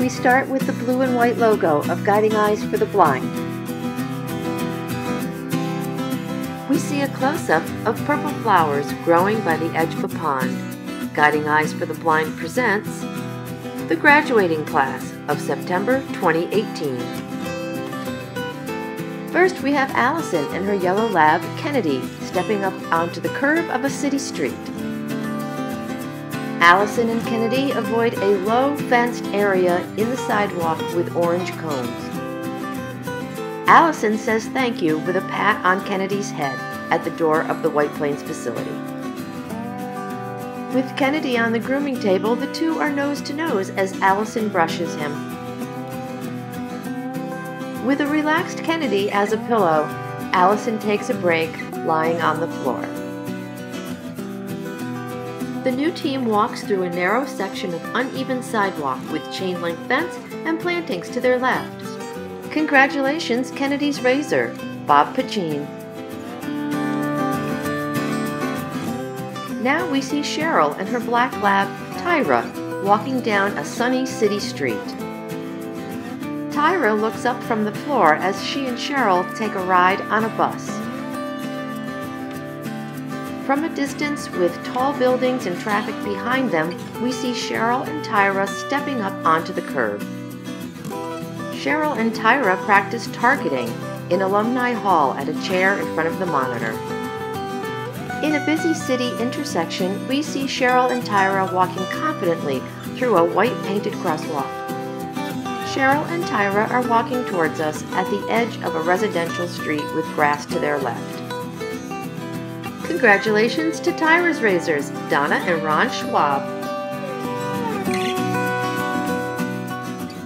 we start with the blue and white logo of Guiding Eyes for the Blind. We see a close-up of purple flowers growing by the edge of a pond. Guiding Eyes for the Blind presents the graduating class of September 2018. First, we have Allison and her yellow lab, Kennedy, stepping up onto the curb of a city street. Allison and Kennedy avoid a low fenced area in the sidewalk with orange cones. Allison says thank you with a pat on Kennedy's head at the door of the White Plains facility. With Kennedy on the grooming table, the two are nose to nose as Allison brushes him. With a relaxed Kennedy as a pillow, Allison takes a break, lying on the floor. The new team walks through a narrow section of uneven sidewalk with chain-link fence and plantings to their left. Congratulations, Kennedy's Razor, Bob Pachin. Now we see Cheryl and her black lab, Tyra, walking down a sunny city street. Tyra looks up from the floor as she and Cheryl take a ride on a bus. From a distance, with tall buildings and traffic behind them, we see Cheryl and Tyra stepping up onto the curb. Cheryl and Tyra practice targeting in Alumni Hall at a chair in front of the monitor. In a busy city intersection, we see Cheryl and Tyra walking confidently through a white painted crosswalk. Cheryl and Tyra are walking towards us at the edge of a residential street with grass to their left. Congratulations to Tyra's Razors, Donna and Ron Schwab.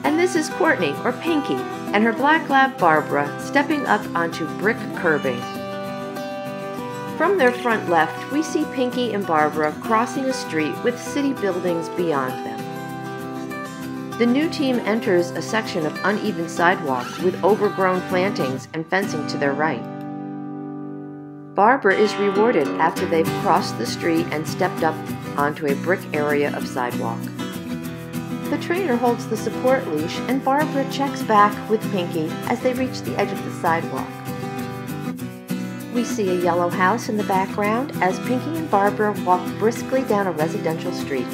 And this is Courtney, or Pinky, and her black lab Barbara stepping up onto brick curbing. From their front left, we see Pinky and Barbara crossing a street with city buildings beyond them. The new team enters a section of uneven sidewalk with overgrown plantings and fencing to their right. Barbara is rewarded after they've crossed the street and stepped up onto a brick area of sidewalk. The trainer holds the support leash and Barbara checks back with Pinky as they reach the edge of the sidewalk. We see a yellow house in the background as Pinky and Barbara walk briskly down a residential street.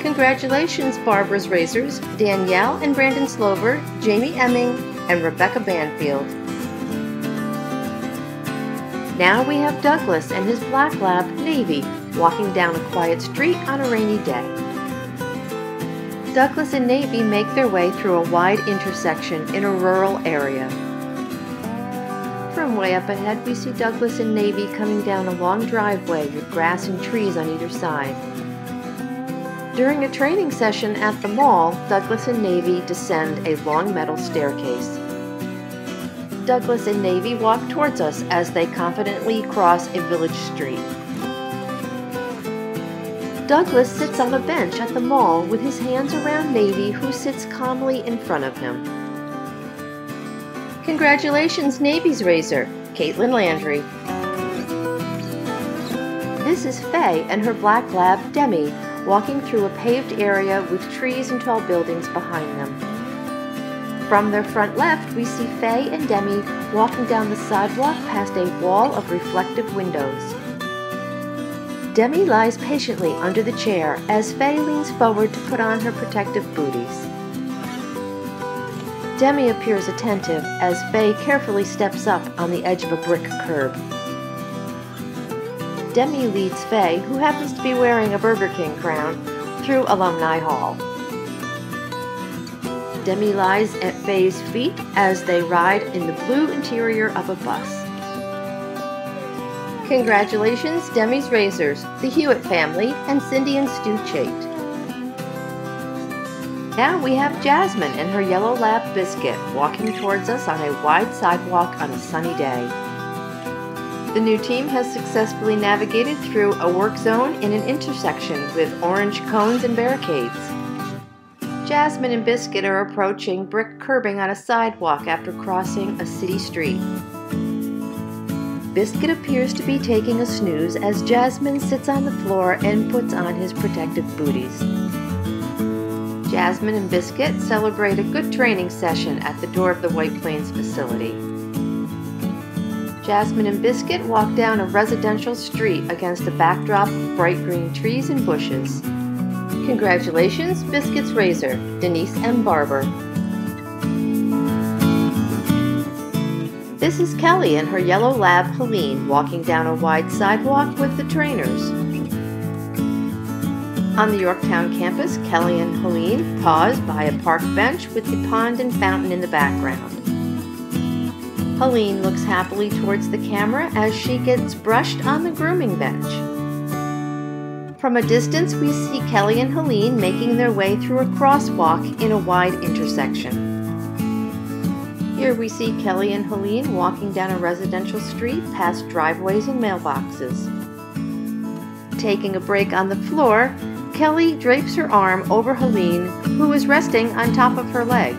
Congratulations, Barbara's Razors, Danielle and Brandon Slover, Jamie Emming, and Rebecca Banfield. Now we have Douglas and his black lab, Navy, walking down a quiet street on a rainy day. Douglas and Navy make their way through a wide intersection in a rural area. From way up ahead, we see Douglas and Navy coming down a long driveway with grass and trees on either side. During a training session at the mall, Douglas and Navy descend a long metal staircase. Douglas and Navy walk towards us as they confidently cross a village street. Douglas sits on a bench at the mall with his hands around Navy, who sits calmly in front of him. Congratulations, Navy's Razor, Caitlin Landry. This is Faye and her black lab, Demi, walking through a paved area with trees and tall buildings behind them. From their front left, we see Faye and Demi walking down the sidewalk past a wall of reflective windows. Demi lies patiently under the chair as Faye leans forward to put on her protective booties. Demi appears attentive as Faye carefully steps up on the edge of a brick curb. Demi leads Faye, who happens to be wearing a Burger King crown, through Alumni Hall. Demi lies at Faye's feet as they ride in the blue interior of a bus. Congratulations, Demi's Razors, the Hewitt family, and Cindy and Stu Chait. Now we have Jasmine and her yellow lab Biscuit walking towards us on a wide sidewalk on a sunny day. The new team has successfully navigated through a work zone in an intersection with orange cones and barricades. Jasmine and Biscuit are approaching brick curbing on a sidewalk after crossing a city street. Biscuit appears to be taking a snooze as Jasmine sits on the floor and puts on his protective booties. Jasmine and Biscuit celebrate a good training session at the door of the White Plains facility. Jasmine and Biscuit walk down a residential street against a backdrop of bright green trees and bushes. Congratulations, Biscuit's Razor, Denise M. Barber. This is Kelly and her yellow lab, Helene, walking down a wide sidewalk with the trainers. On the Yorktown campus, Kelly and Helene pause by a park bench with the pond and fountain in the background. Helene looks happily towards the camera as she gets brushed on the grooming bench. From a distance, we see Kelly and Helene making their way through a crosswalk in a wide intersection. Here we see Kelly and Helene walking down a residential street past driveways and mailboxes. Taking a break on the floor, Kelly drapes her arm over Helene, who is resting on top of her leg.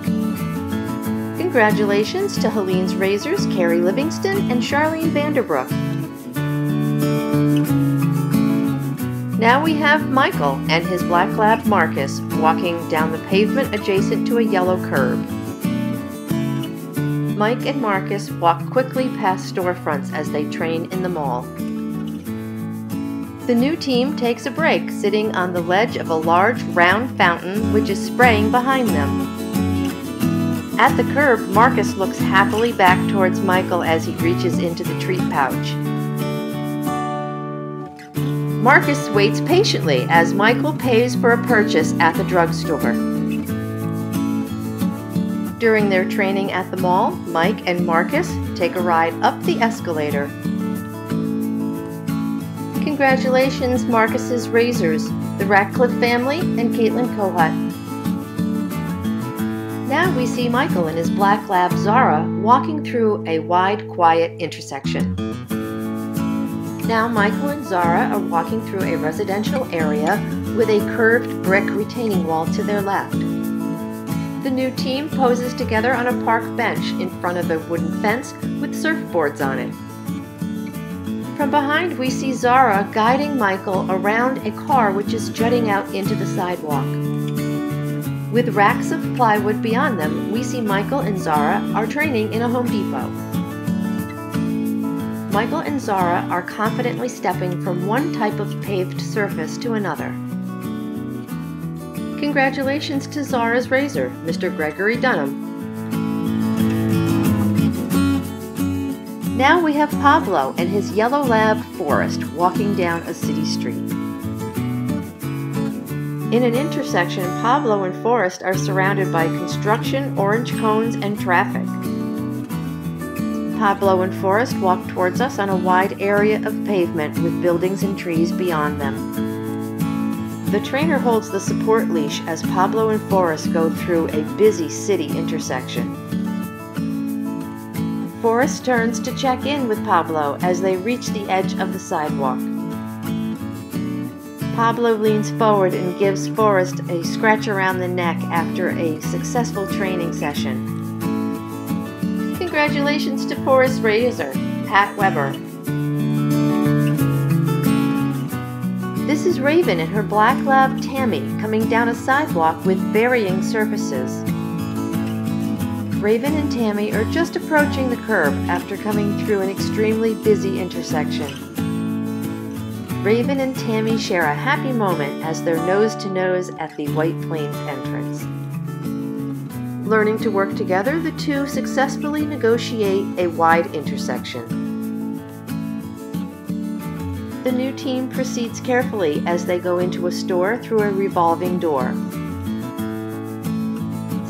Congratulations to Helene's razors, Carrie Livingston and Charlene Vanderbrook. Now we have Michael and his black lab Marcus walking down the pavement adjacent to a yellow curb. Mike and Marcus walk quickly past storefronts as they train in the mall. The new team takes a break, sitting on the ledge of a large round fountain which is spraying behind them. At the curb, Marcus looks happily back towards Michael as he reaches into the treat pouch. Marcus waits patiently as Michael pays for a purchase at the drugstore. During their training at the mall, Mike and Marcus take a ride up the escalator. Congratulations, Marcus's razors, the Ratcliffe family and Caitlin Kohut. Now we see Michael and his black lab Zara walking through a wide, quiet intersection. Now Michael and Zara are walking through a residential area with a curved brick retaining wall to their left. The new team poses together on a park bench in front of a wooden fence with surfboards on it. From behind, we see Zara guiding Michael around a car which is jutting out into the sidewalk. With racks of plywood beyond them, we see Michael and Zara are training in a Home Depot. Michael and Zara are confidently stepping from one type of paved surface to another. Congratulations to Zara's razor, Mr. Gregory Dunham. Now we have Pablo and his yellow lab Forrest walking down a city street. In an intersection, Pablo and Forrest are surrounded by construction, orange cones, and traffic. Pablo and Forrest walk towards us on a wide area of pavement with buildings and trees beyond them. The trainer holds the support leash as Pablo and Forrest go through a busy city intersection. Forrest turns to check in with Pablo as they reach the edge of the sidewalk. Pablo leans forward and gives Forrest a scratch around the neck after a successful training session. Congratulations to Forrest's razor, Pat Weber. This is Raven and her black lab Tammy coming down a sidewalk with varying surfaces. Raven and Tammy are just approaching the curb after coming through an extremely busy intersection. Raven and Tammy share a happy moment as they're nose to nose at the White Plains entrance. Learning to work together, the two successfully negotiate a wide intersection. The new team proceeds carefully as they go into a store through a revolving door.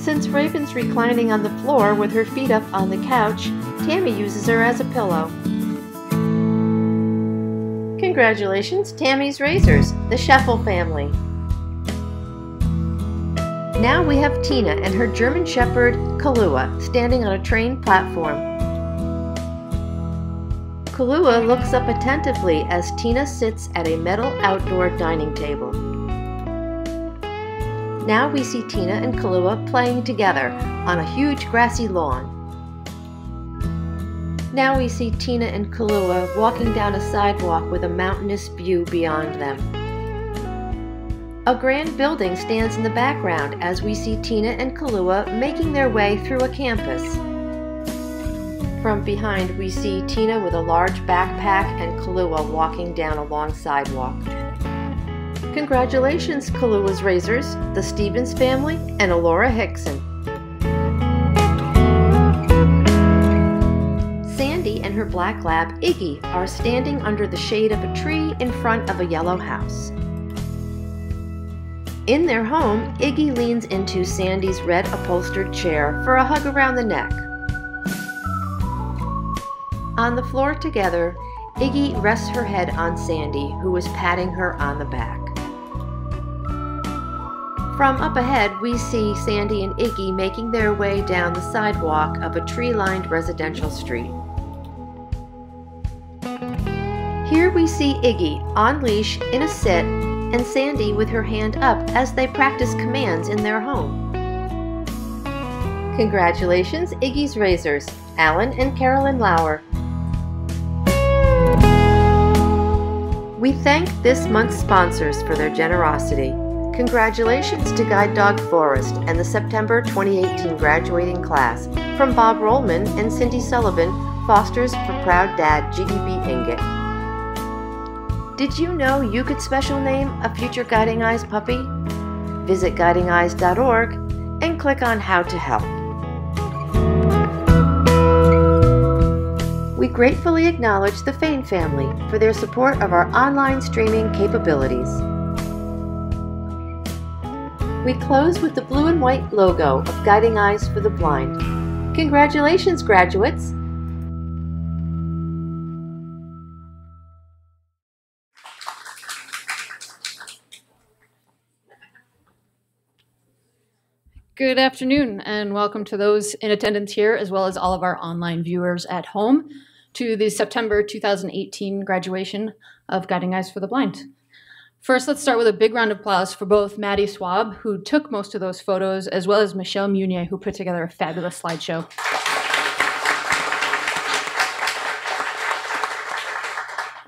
Since Raven's reclining on the floor with her feet up on the couch, Tammy uses her as a pillow. Congratulations, Tammy's razors, the Scheffel family. Now we have Tina and her German Shepherd, Kahlua, standing on a train platform. Kahlua looks up attentively as Tina sits at a metal outdoor dining table. Now we see Tina and Kahlua playing together on a huge grassy lawn. Now we see Tina and Kahlua walking down a sidewalk with a mountainous view beyond them. A grand building stands in the background as we see Tina and Kalua making their way through a campus. From behind, we see Tina with a large backpack and Kalua walking down a long sidewalk. Congratulations, Kalua's Razors, the Stevens family, and Alora Hickson. Sandy and her black lab, Iggy, are standing under the shade of a tree in front of a yellow house. In their home, Iggy leans into Sandy's red upholstered chair for a hug around the neck. On the floor together, Iggy rests her head on Sandy, who is patting her on the back. From up ahead, we see Sandy and Iggy making their way down the sidewalk of a tree-lined residential street. Here we see Iggy on leash in a sit and Sandy with her hand up as they practice commands in their home. Congratulations, Iggy's Razors, Alan and Carolyn Lauer. We thank this month's sponsors for their generosity. Congratulations to Guide Dog Forest and the September 2018 graduating class from Bob Rollman and Cindy Sullivan, Fosters for Proud Dad GDB Inget. Did you know you could special name a future Guiding Eyes puppy? Visit guidingeyes.org and click on How to Help. We gratefully acknowledge the Fain family for their support of our online streaming capabilities. We close with the blue and white logo of Guiding Eyes for the Blind. Congratulations, graduates! Good afternoon, and welcome to those in attendance here, as well as all of our online viewers at home, to the September 2018 graduation of Guiding Eyes for the Blind. First, let's start with a big round of applause for both Maddie Swab, who took most of those photos, as well as Michelle Munier, who put together a fabulous slideshow.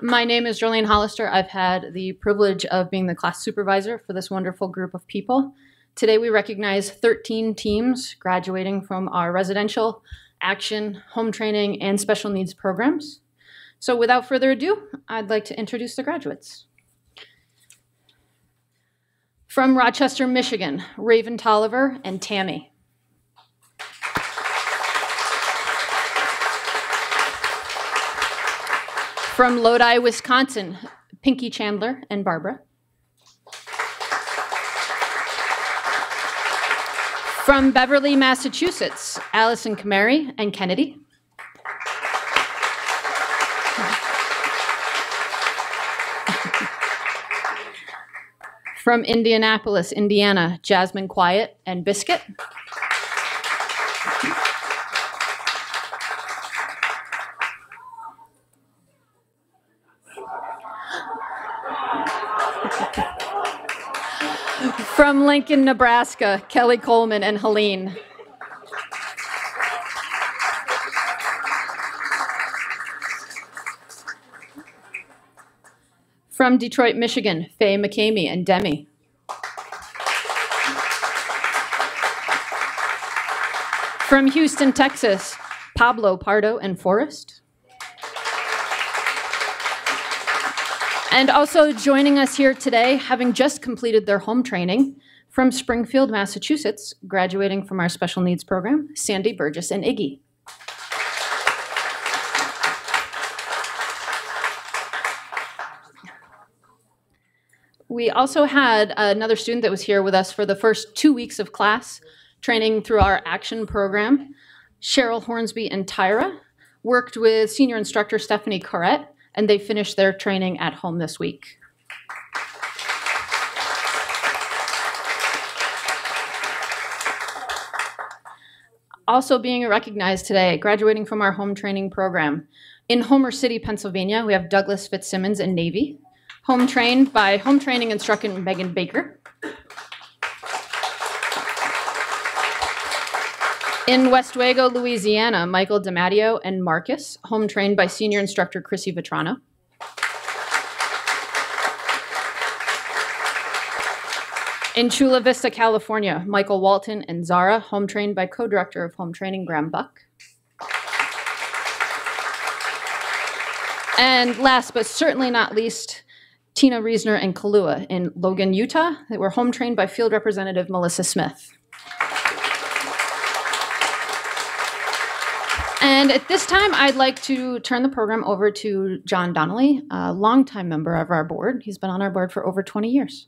My name is Jolene Hollister. I've had the privilege of being the class supervisor for this wonderful group of people. Today we recognize 13 teams graduating from our residential, action, home training, and special needs programs. So without further ado, I'd like to introduce the graduates. From Rochester, Michigan, Raven Tolliver and Tammy. From Lodi, Wisconsin, Pinky Chandler and Barbara. From Beverly, Massachusetts, Allison Camary and Kennedy. From Indianapolis, Indiana, Jasmine Quiet and Biscuit. From Lincoln, Nebraska, Kelly Coleman and Helene. From Detroit, Michigan, Faye McCamey and Demi. From Houston, Texas, Pablo Pardo and Forrest. And also joining us here today, having just completed their home training, from Springfield, Massachusetts, graduating from our special needs program, Sandy Burgess and Iggy. We also had another student that was here with us for the first 2 weeks of class, training through our action program. Cheryl Hornsby and Tyra worked with senior instructor Stephanie Corrett, and they finished their training at home this week. Also being recognized today, graduating from our home training program. In Homer City, Pennsylvania, we have Douglas Fitzsimmons and Navy, home trained by home training instructor Megan Baker. In Westwego, Louisiana, Michael DiMatteo and Marcus, home trained by senior instructor Chrissy Vetrano. In Chula Vista, California, Michael Walton and Zara, home trained by co-director of home training, Graham Buck. And last but certainly not least, Tina Reisner and Kahlua in Logan, Utah. They were home trained by field representative Melissa Smith. And at this time, I'd like to turn the program over to John Donnelly, a longtime member of our board. He's been on our board for over 20 years.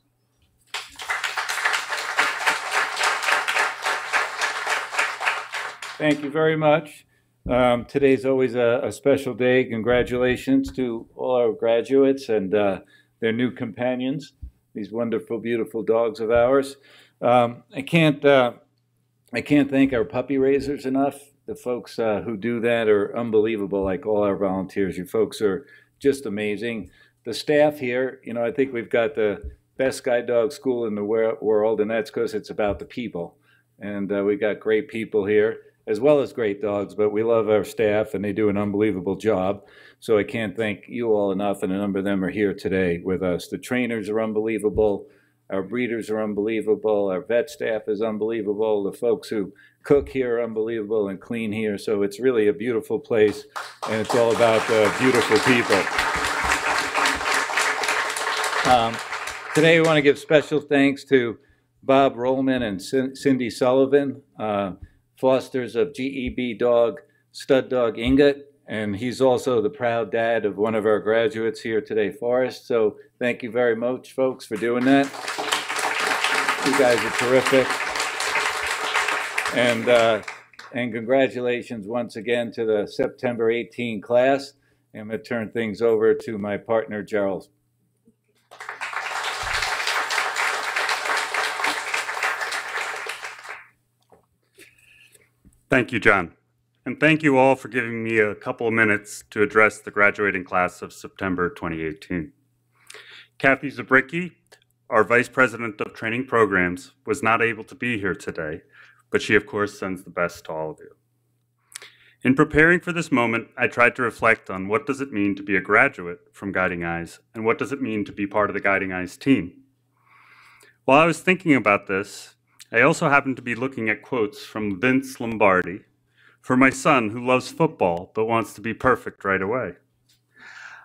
Thank you very much. Today's always a special day. Congratulations to all our graduates and their new companions, these wonderful, beautiful dogs of ours. I can't thank our puppy raisers enough. The folks who do that are unbelievable, like all our volunteers. You folks are just amazing. The staff here, you know, I think we've got the best guide dog school in the world, and that's because it's about the people. And we got great people here, as well as great dogs, but we love our staff and they do an unbelievable job. So I can't thank you all enough, and a number of them are here today with us. The trainers are unbelievable. Our breeders are unbelievable. Our vet staff is unbelievable. The folks who cook here are unbelievable and clean here. So it's really a beautiful place, and it's all about beautiful people. Today we want to give special thanks to Bob Rollman and Cindy Sullivan, fosters of GEB dog, stud dog Ingot, and he's also the proud dad of one of our graduates here today, Forrest. So thank you very much, folks, for doing that. You guys are terrific. And congratulations once again to the September 18 class. I'm going to turn things over to my partner, Gerald. Thank you, John. And thank you all for giving me a couple of minutes to address the graduating class of September 2018. Kathy Zabricki, our Vice President of Training Programs, was not able to be here today, but she of course sends the best to all of you. In preparing for this moment, I tried to reflect on what does it mean to be a graduate from Guiding Eyes, and what does it mean to be part of the Guiding Eyes team. While I was thinking about this, I also happened to be looking at quotes from Vince Lombardi for my son who loves football but wants to be perfect right away.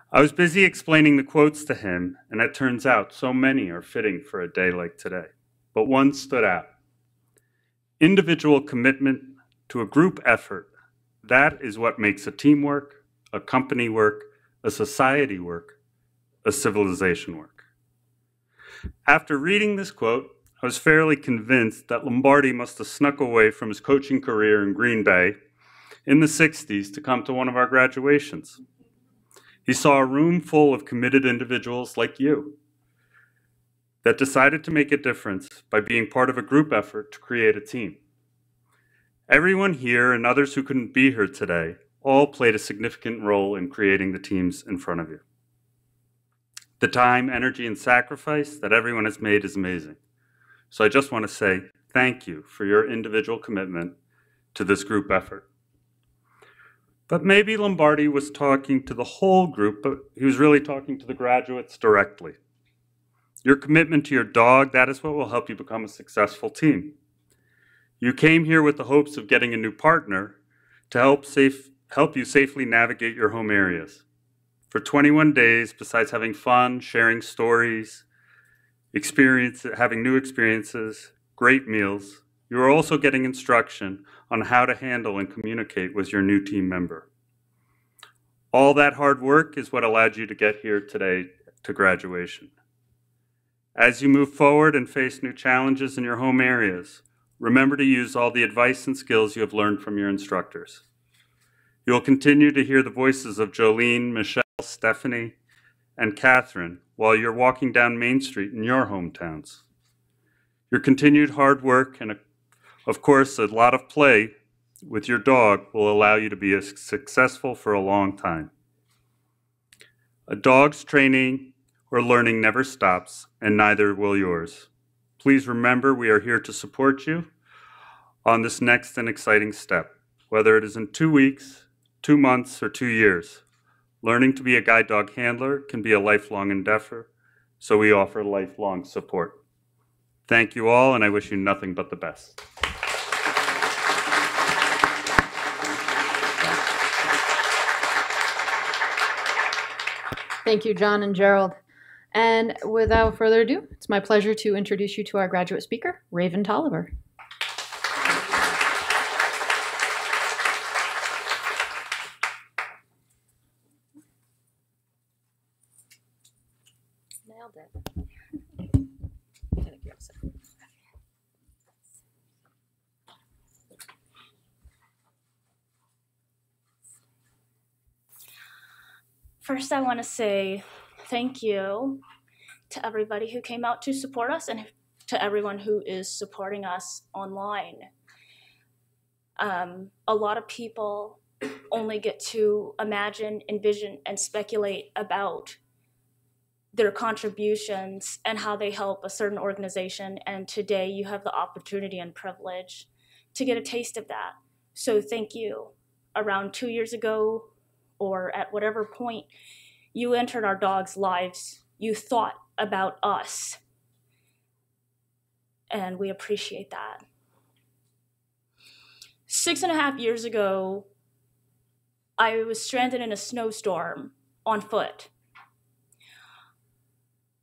I was busy explaining the quotes to him, and it turns out so many are fitting for a day like today. But one stood out. Individual commitment to a group effort, that is what makes a team work, a company work, a society work, a civilization work. After reading this quote, I was fairly convinced that Lombardi must have snuck away from his coaching career in Green Bay in the 60s to come to one of our graduations. He saw a room full of committed individuals like you that decided to make a difference by being part of a group effort to create a team. Everyone here and others who couldn't be here today all played a significant role in creating the teams in front of you. The time, energy, and sacrifice that everyone has made is amazing. So I just want to say thank you for your individual commitment to this group effort. But maybe Lombardi was talking to the whole group, but he was really talking to the graduates directly. Your commitment to your dog, that is what will help you become a successful team. You came here with the hopes of getting a new partner to help you safely navigate your home areas. For 21 days, besides having fun, sharing stories, having new experiences, great meals, you are also getting instruction on how to handle and communicate with your new team member. All that hard work is what allowed you to get here today to graduation. As you move forward and face new challenges in your home areas, remember to use all the advice and skills you have learned from your instructors. You'll continue to hear the voices of Jolene, Michelle, Stephanie, and Catherine while you're walking down Main Street in your hometowns. Your continued hard work and, of course, a lot of play with your dog will allow you to be successful for a long time. A dog's training or learning never stops, and neither will yours. Please remember we are here to support you on this next and exciting step, whether it is in 2 weeks, 2 months, or 2 years. Learning to be a guide dog handler can be a lifelong endeavor, so we offer lifelong support. Thank you all, and I wish you nothing but the best. Thank you, John and Gerald. And without further ado, it's my pleasure to introduce you to our graduate speaker, Raven Tolliver. Nailed it. First, I want to say thank you to everybody who came out to support us and to everyone who is supporting us online. A lot of people only get to imagine, envision, and speculate about their contributions and how they help a certain organization, and today you have the opportunity and privilege to get a taste of that. So thank you. Around 2 years ago, or at whatever point you entered our dogs' lives, you thought about us. And we appreciate that. 6.5 years ago, I was stranded in a snowstorm on foot.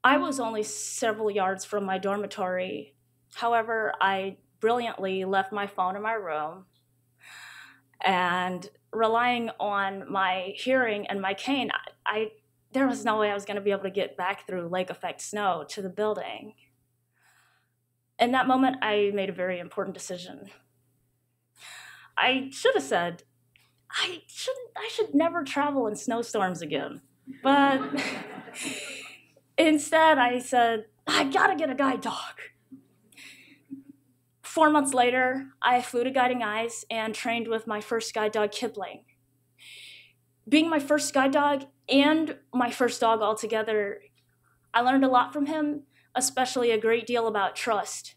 I was only several yards from my dormitory. However, I brilliantly left my phone in my room, and relying on my hearing and my cane, there was no way I was going to be able to get back through lake effect snow to the building. In that moment, I made a very important decision. I should have said, I should never travel in snowstorms again. But instead, I said, I gotta get a guide dog. 4 months later, I flew to Guiding Eyes and trained with my first guide dog, Kipling. Being my first guide dog and my first dog altogether, I learned a lot from him, especially a great deal about trust.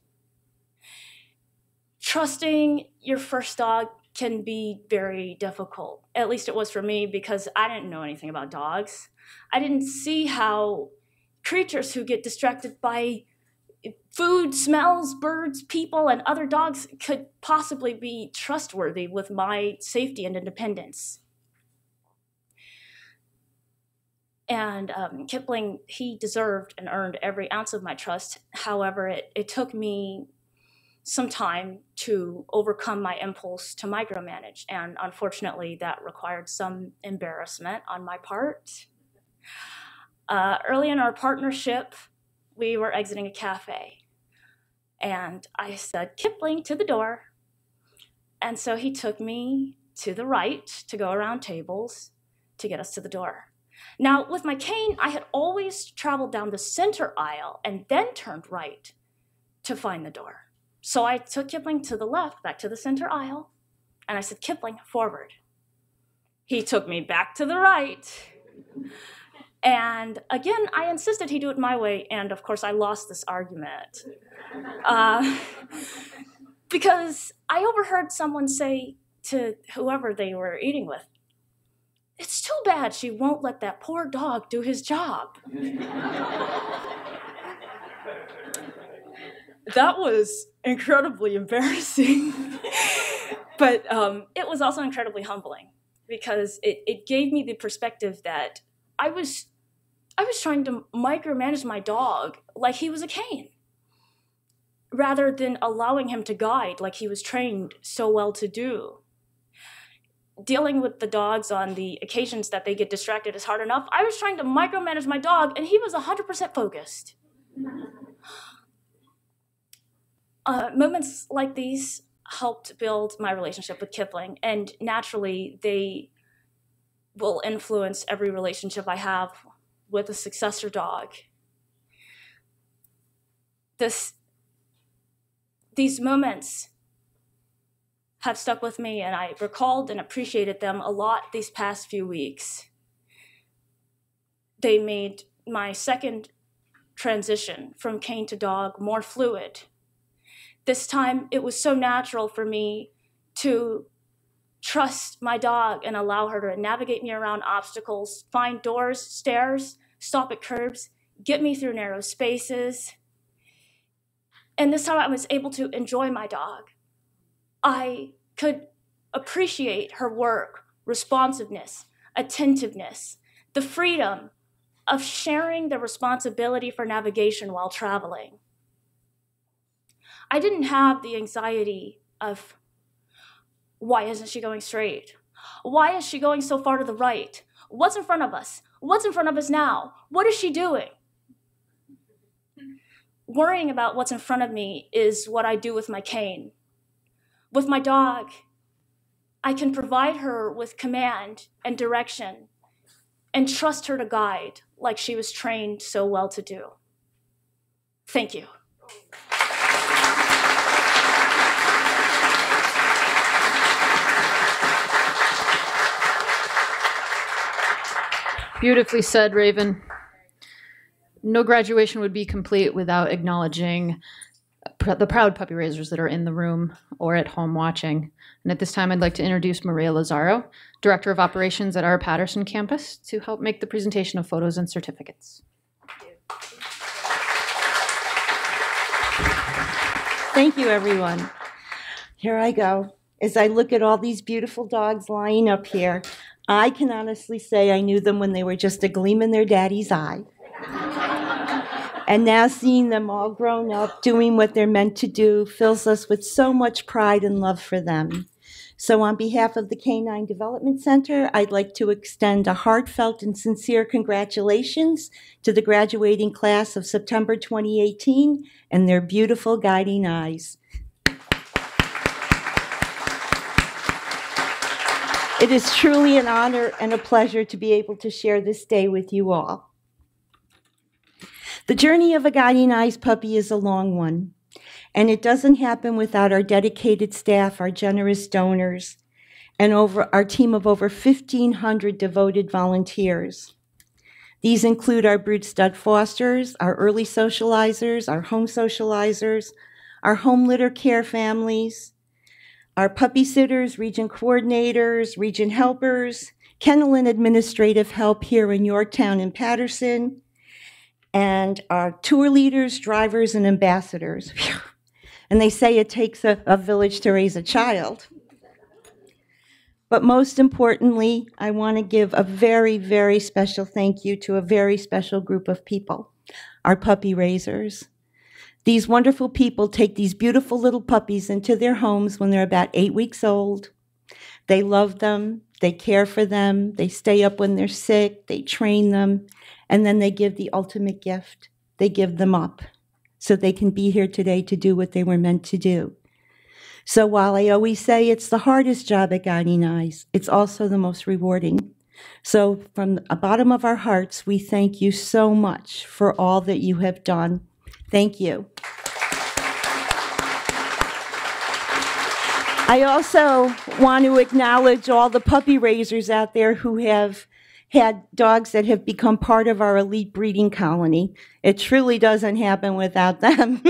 Trusting your first dog can be very difficult. At least it was for me, because I didn't know anything about dogs. I didn't see how creatures who get distracted by food, smells, birds, people, and other dogs could possibly be trustworthy with my safety and independence. And Kipling, he deserved and earned every ounce of my trust. However, it took me some time to overcome my impulse to micromanage, and unfortunately, that required some embarrassment on my part. Early in our partnership, we were exiting a cafe, and I said, Kipling, to the door. And so he took me to the right to go around tables to get us to the door. Now, with my cane, I had always traveled down the center aisle and then turned right to find the door. So I took Kipling to the left, back to the center aisle, and I said, Kipling, forward. He took me back to the right. And again, I insisted he do it my way, and of course I lost this argument. Because I overheard someone say to whoever they were eating with, it's too bad she won't let that poor dog do his job. That was incredibly embarrassing. But it was also incredibly humbling, because it gave me the perspective that I was trying to micromanage my dog like he was a cane, rather than allowing him to guide like he was trained so well to do. Dealing with the dogs on the occasions that they get distracted is hard enough. I was trying to micromanage my dog, and he was 100% focused. Moments like these helped build my relationship with Kipling, and naturally, they will influence every relationship I have with a successor dog. These moments have stuck with me, and I recalled and appreciated them a lot these past few weeks. They made my second transition from cane to dog more fluid. This time, it was so natural for me to trust my dog and allow her to navigate me around obstacles, find doors, stairs, stop at curbs, get me through narrow spaces. And this time I was able to enjoy my dog. I could appreciate her work, responsiveness, attentiveness, the freedom of sharing the responsibility for navigation while traveling. I didn't have the anxiety of, why isn't she going straight? Why is she going so far to the right? What's in front of us? What's in front of us now? What is she doing? Worrying about what's in front of me is what I do with my cane. With my dog, I can provide her with command and direction and trust her to guide like she was trained so well to do. Thank you. Beautifully said, Raven. No graduation would be complete without acknowledging the proud puppy raisers that are in the room or at home watching. And at this time, I'd like to introduce Maria Lazaro, Director of Operations at our Patterson campus, to help make the presentation of photos and certificates. Thank you, everyone. Here I go. As I look at all these beautiful dogs lying up here, I can honestly say I knew them when they were just a gleam in their daddy's eye. And now seeing them all grown up, doing what they're meant to do, fills us with so much pride and love for them. So on behalf of the Canine Development Center, I'd like to extend a heartfelt and sincere congratulations to the graduating class of September 2018 and their beautiful guiding eyes. It is truly an honor and a pleasure to be able to share this day with you all. The journey of a Guiding Eyes puppy is a long one, and it doesn't happen without our dedicated staff, our generous donors, and our team of over 1,500 devoted volunteers. These include our brood stud fosters, our early socializers, our home socializers, our home litter care families, our puppy sitters, region coordinators, region helpers, kennel and administrative help here in Yorktown and Patterson, and our tour leaders, drivers, and ambassadors. And they say it takes a village to raise a child. But most importantly, I want to give a very, very special thank you to a very special group of people, our puppy raisers. These wonderful people take these beautiful little puppies into their homes when they're about 8 weeks old. They love them, they care for them, they stay up when they're sick, they train them, and then they give the ultimate gift. They give them up so they can be here today to do what they were meant to do. So while I always say it's the hardest job at Guiding Eyes, it's also the most rewarding. So from the bottom of our hearts, we thank you so much for all that you have done. Thank you. I also want to acknowledge all the puppy raisers out there who have had dogs that have become part of our elite breeding colony. It truly doesn't happen without them,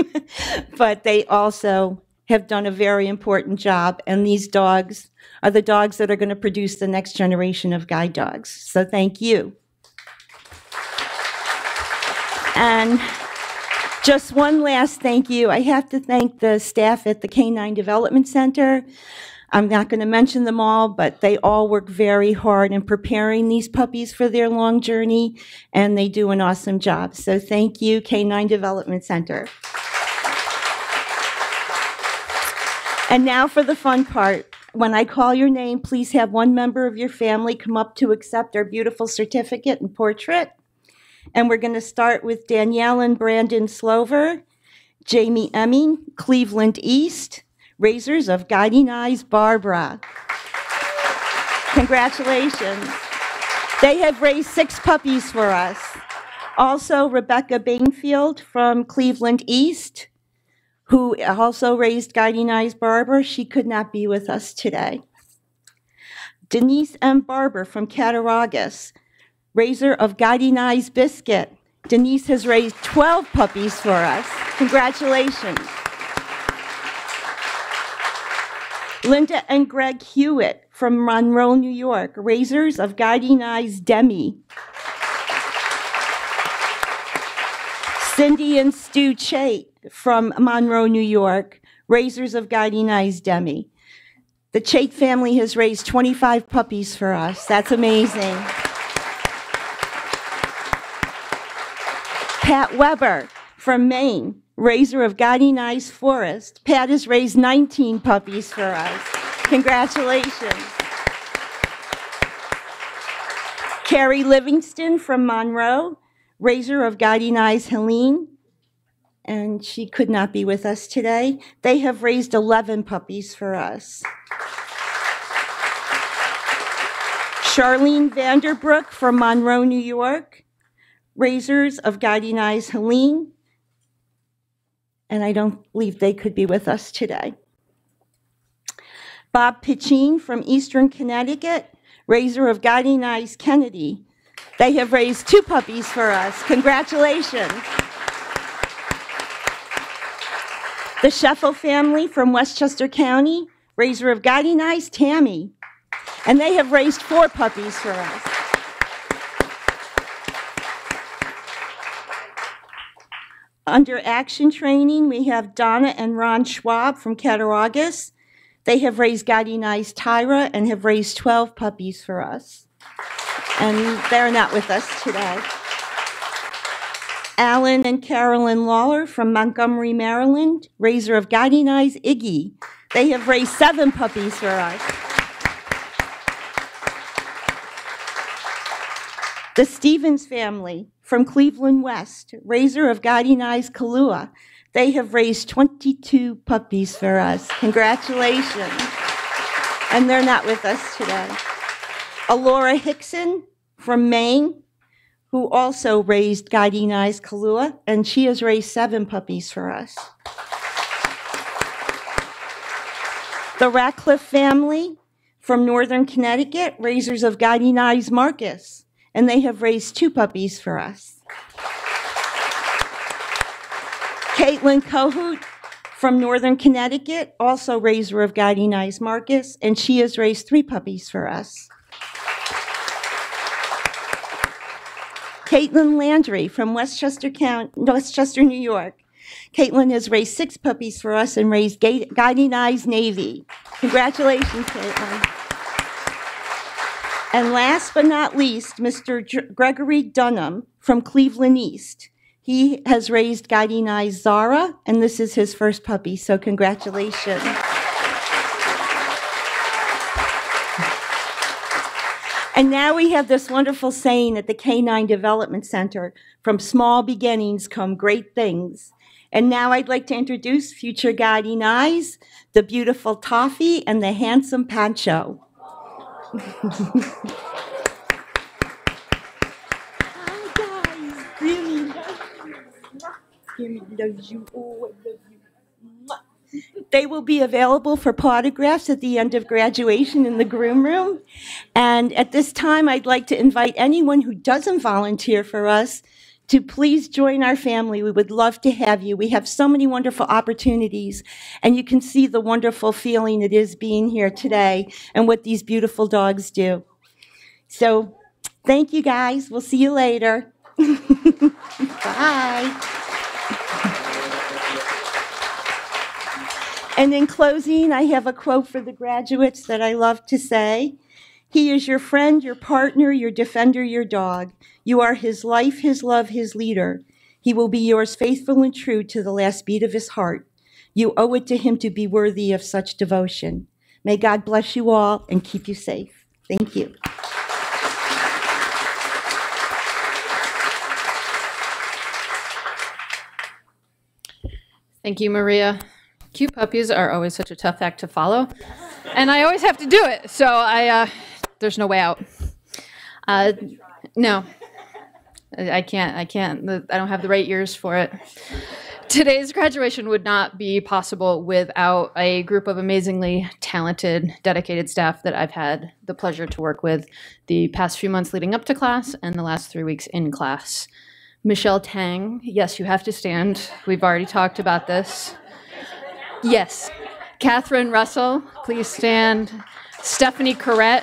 but they also have done a very important job, and these dogs are the dogs that are going to produce the next generation of guide dogs. So thank you. And just one last thank you. I have to thank the staff at the Canine Development Center. I'm not going to mention them all, but they all work very hard in preparing these puppies for their long journey, and they do an awesome job. So thank you, Canine Development Center. And now for the fun part. When I call your name, please have one member of your family come up to accept our beautiful certificate and portrait. And we're going to start with Danielle and Brandon Slover, Jamie Emming, Cleveland East, raisers of Guiding Eyes Barbara. Congratulations. They have raised 6 puppies for us. Also, Rebecca Bainfield from Cleveland East, who also raised Guiding Eyes Barbara. She could not be with us today. Denise M. Barber from Cattaraugus, raiser of Guiding Eyes Biscuit. Denise has raised 12 puppies for us. Congratulations. Linda and Greg Hewitt from Monroe, New York, raisers of Guiding Eyes Demi. Cindy and Stu Chait, from Monroe, New York, raisers of Guiding Eyes Demi. The Chait family has raised 25 puppies for us. That's amazing. Pat Weber from Maine, raiser of Guiding Eyes Forest. Pat has raised 19 puppies for us. Congratulations. Carrie Livingston from Monroe, raiser of Guiding Eyes Helene, and she could not be with us today. They have raised 11 puppies for us. Charlene Vanderbrook from Monroe, New York, raisers of Guiding Eyes Helene, and I don't believe they could be with us today. Bob Piccine from Eastern Connecticut, raiser of Guiding Eyes Kennedy. They have raised 2 puppies for us. Congratulations. The Scheffel family from Westchester County, raiser of Guiding Eyes Tammy. And they have raised 4 puppies for us. Under action training, we have Donna and Ron Schwab from Cattaraugus. They have raised Guiding Eyes Tyra and have raised 12 puppies for us. And they're not with us today. Alan and Carolyn Lawler from Montgomery, Maryland, raiser of Guiding Eyes Iggy. They have raised 7 puppies for us. The Stevens family from Cleveland West, raiser of Guiding Eyes Kahlua. They have raised 22 puppies for us. Congratulations. And they're not with us today. Alora Hickson from Maine, who also raised Guiding Eyes Kahlua, and she has raised 7 puppies for us. The Ratcliffe family from Northern Connecticut, raisers of Guiding Eyes Marcus, and they have raised 2 puppies for us. Caitlin Kohut from Northern Connecticut, also raiser of Guiding Eyes Marcus, and she has raised 3 puppies for us. Caitlin Landry from Westchester, New York. Caitlin has raised 6 puppies for us and raised Guiding Eyes Navy. Congratulations, Caitlin. And last but not least, Mr. Gregory Dunham from Cleveland East. He has raised Guiding Eyes Zara, and this is his first puppy, so congratulations. And now we have this wonderful saying at the Canine Development Center, from small beginnings come great things. And now I'd like to introduce future Guiding Eyes, the beautiful Toffee and the handsome Pancho. Hi guys, really loves you. Oh, I love you. They will be available for autographs at the end of graduation in the groom room. And at this time, I'd like to invite anyone who doesn't volunteer for us to please join our family. We would love to have you. We have so many wonderful opportunities, and you can see the wonderful feeling it is being here today and what these beautiful dogs do. So thank you, guys. We'll see you later. Bye. And in closing, I have a quote for the graduates that I love to say. He is your friend, your partner, your defender, your dog. You are his life, his love, his leader. He will be yours faithful and true to the last beat of his heart. You owe it to him to be worthy of such devotion. May God bless you all and keep you safe. Thank you. Thank you, Maria. Cute puppies are always such a tough act to follow, and I always have to do it, so there's no way out. No, I can't. I don't have the right ears for it. Today's graduation would not be possible without a group of amazingly talented, dedicated staff that I've had the pleasure to work with the past few months leading up to class and the last 3 weeks in class. Michelle Tang, yes, you have to stand. We've already talked about this. Yes. Catherine Russell, please stand. Stephanie Corrette.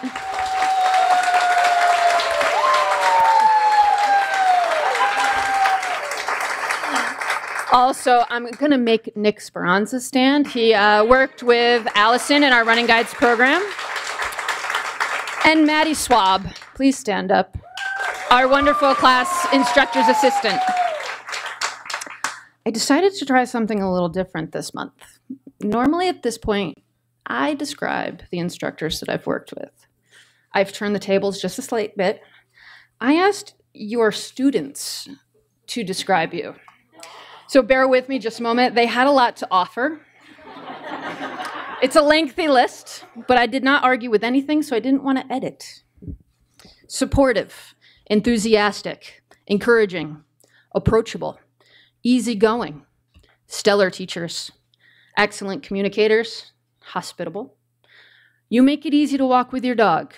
Also, I'm going to make Nick Speranza stand. He worked with Allison in our Running Guides program. And Maddie Swab, please stand up. Our wonderful class instructor's assistant. I decided to try something a little different this month. Normally at this point, I describe the instructors that I've worked with. I've turned the tables just a slight bit. I asked your students to describe you. So bear with me just a moment. They had a lot to offer. It's a lengthy list, but I did not argue with anything, so I didn't want to edit. Supportive, enthusiastic, encouraging, approachable, easygoing, stellar teachers, excellent communicators, hospitable. You make it easy to walk with your dog,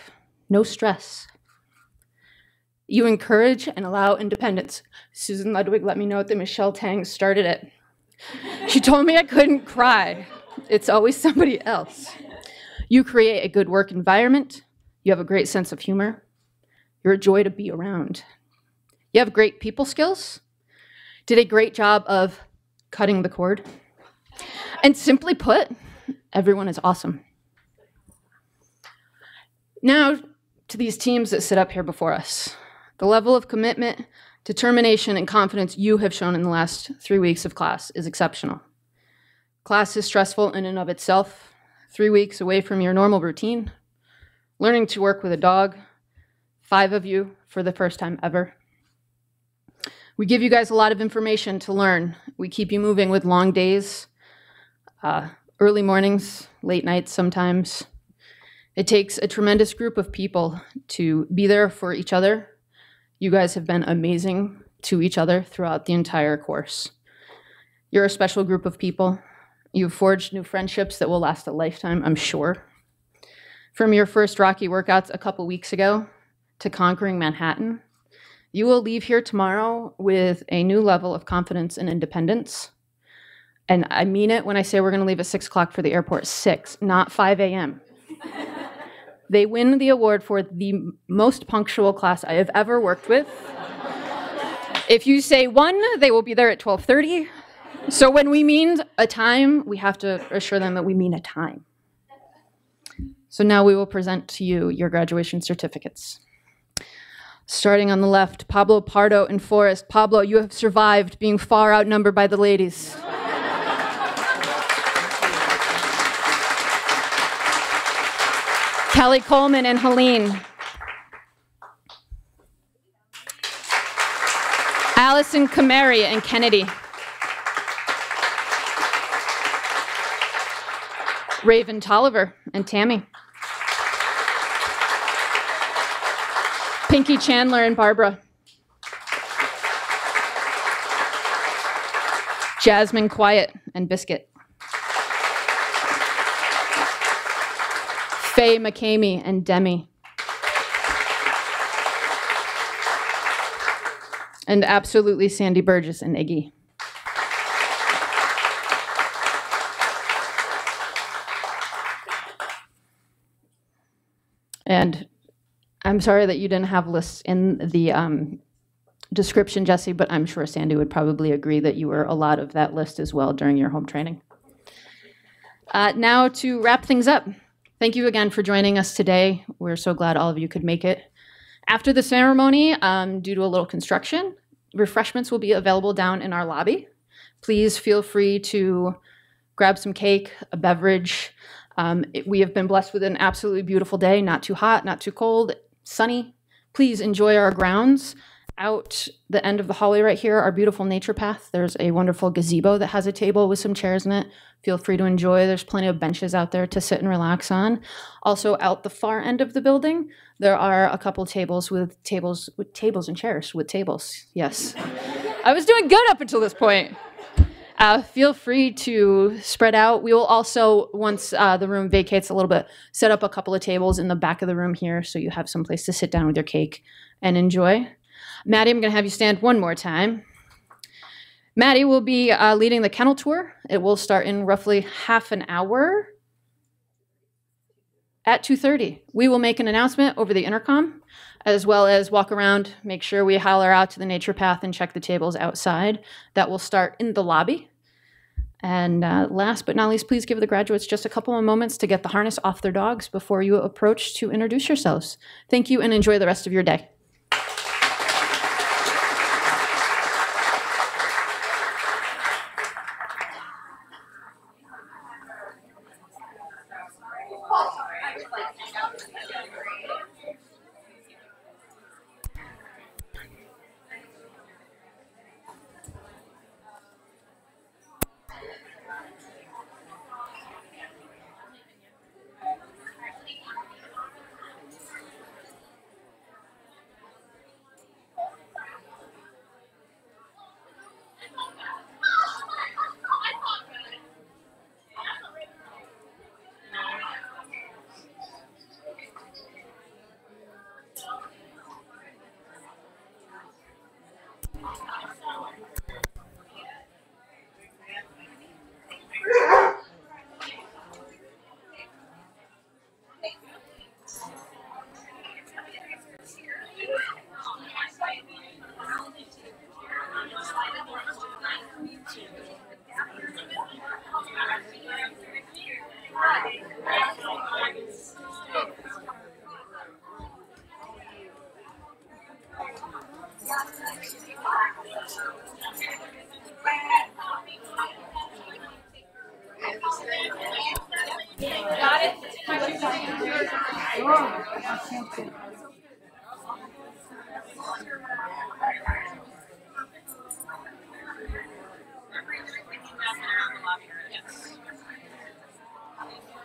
no stress. You encourage and allow independence. Susan Ludwig let me know that Michelle Tang started it. She told me I couldn't cry. It's always somebody else. You create a good work environment. You have a great sense of humor. You're a joy to be around. You have great people skills. Did a great job of cutting the cord. And simply put, everyone is awesome. Now to these teams that sit up here before us. The level of commitment, determination, and confidence you have shown in the last 3 weeks of class is exceptional. Class is stressful in and of itself. 3 weeks away from your normal routine. Learning to work with a dog. 5 of you for the first time ever. We give you guys a lot of information to learn. We keep you moving with long days, early mornings, late nights sometimes. It takes a tremendous group of people to be there for each other. You guys have been amazing to each other throughout the entire course. You're a special group of people. You've forged new friendships that will last a lifetime, I'm sure. From your first Rocky workouts a couple weeks ago to conquering Manhattan, you will leave here tomorrow with a new level of confidence and independence. And I mean it when I say we're going to leave at 6 o'clock for the airport. 6, not 5 a.m. They win the award for the most punctual class I have ever worked with. If you say 1, they will be there at 12:30. So when we mean a time, we have to assure them that we mean a time. So now we will present to you your graduation certificates. Starting on the left, Pablo Pardo and Forrest. Pablo, you have survived being far outnumbered by the ladies. Kelly Coleman and Helene. Allison Kamari and Kennedy. Raven Tolliver and Tammy. Pinky Chandler and Barbara. Jasmine Quiet and Biscuit. Faye McCamey and Demi. And absolutely Sandy Burgess and Iggy. And I'm sorry that you didn't have lists in the description, Jesse, but I'm sure Sandy would probably agree that you were a lot of that list as well during your home training. Now to wrap things up. Thank you again for joining us today. We're so glad all of you could make it. After the ceremony, due to a little construction, refreshments will be available down in our lobby. Please feel free to grab some cake, a beverage. We have been blessed with an absolutely beautiful day, not too hot, not too cold, sunny. Please enjoy our grounds. Out the end of the hallway right here, our beautiful nature path, there's a wonderful gazebo that has a table with some chairs in it. Feel free to enjoy. There's plenty of benches out there to sit and relax on. Also, out the far end of the building, there are a couple tables and chairs with tables. Yes. I was doing good up until this point. Feel free to spread out. We will also, once the room vacates a little bit, set up a couple of tables in the back of the room here so you have some place to sit down with your cake and enjoy. Maddie, I'm going to have you stand one more time. Maddie will be leading the kennel tour. It will start in roughly half an hour at 2:30. We will make an announcement over the intercom as well as walk around, make sure we holler out to the nature path and check the tables outside. That will start in the lobby. And last but not least, please give the graduates just a couple of moments to get the harness off their dogs before you approach to introduce yourselves. Thank you and enjoy the rest of your day.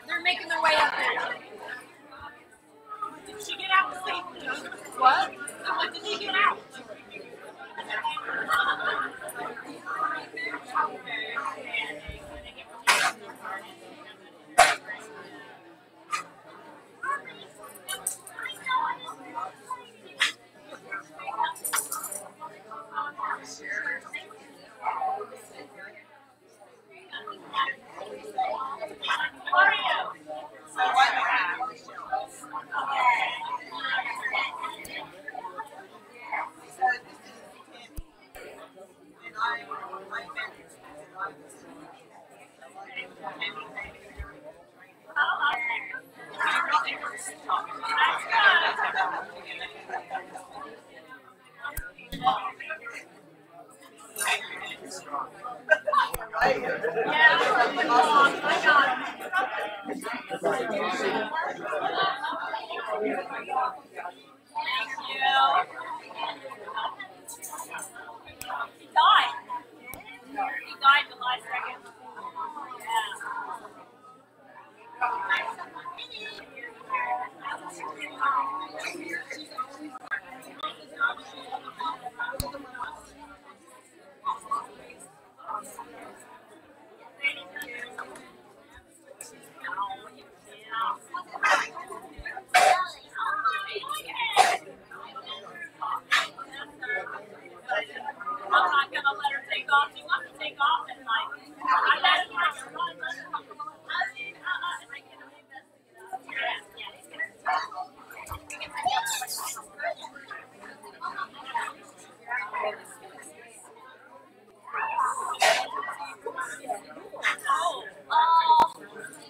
They're making their way up there. Did she get out safely? What? When did he get out?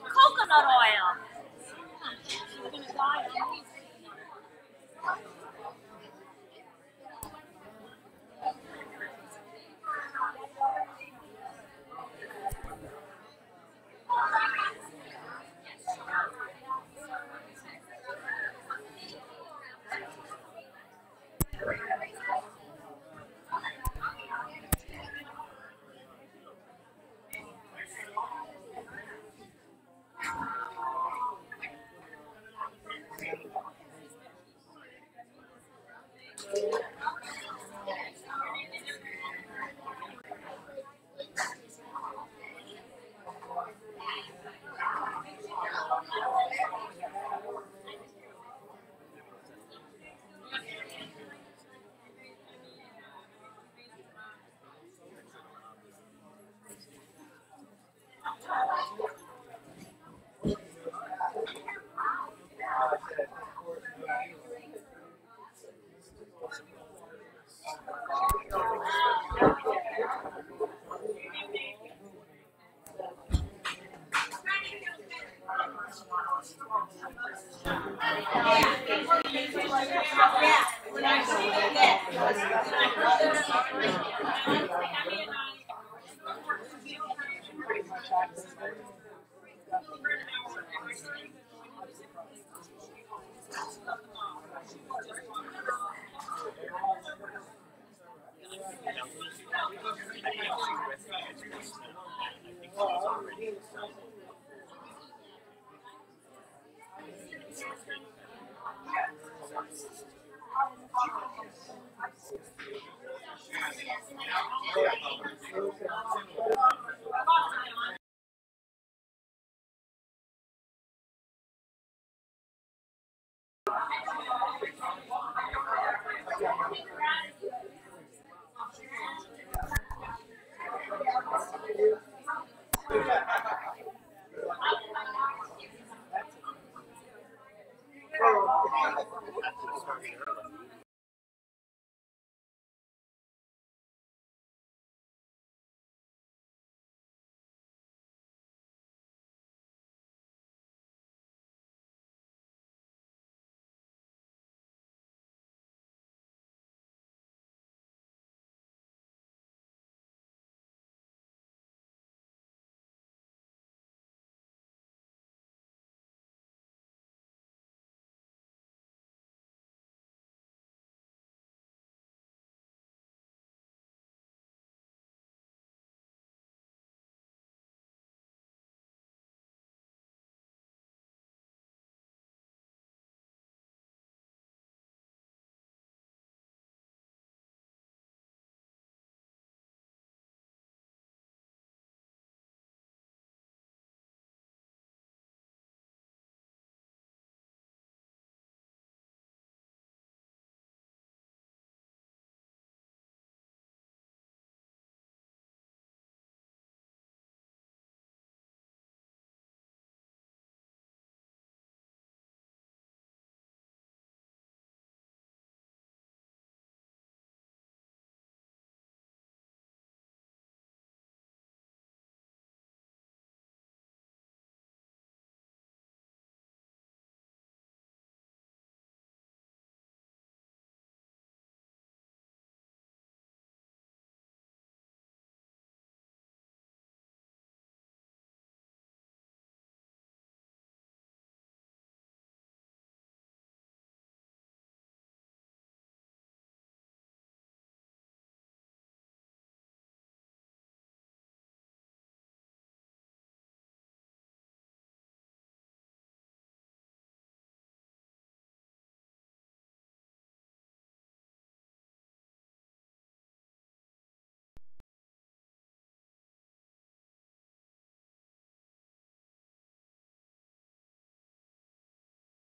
Coconut oil.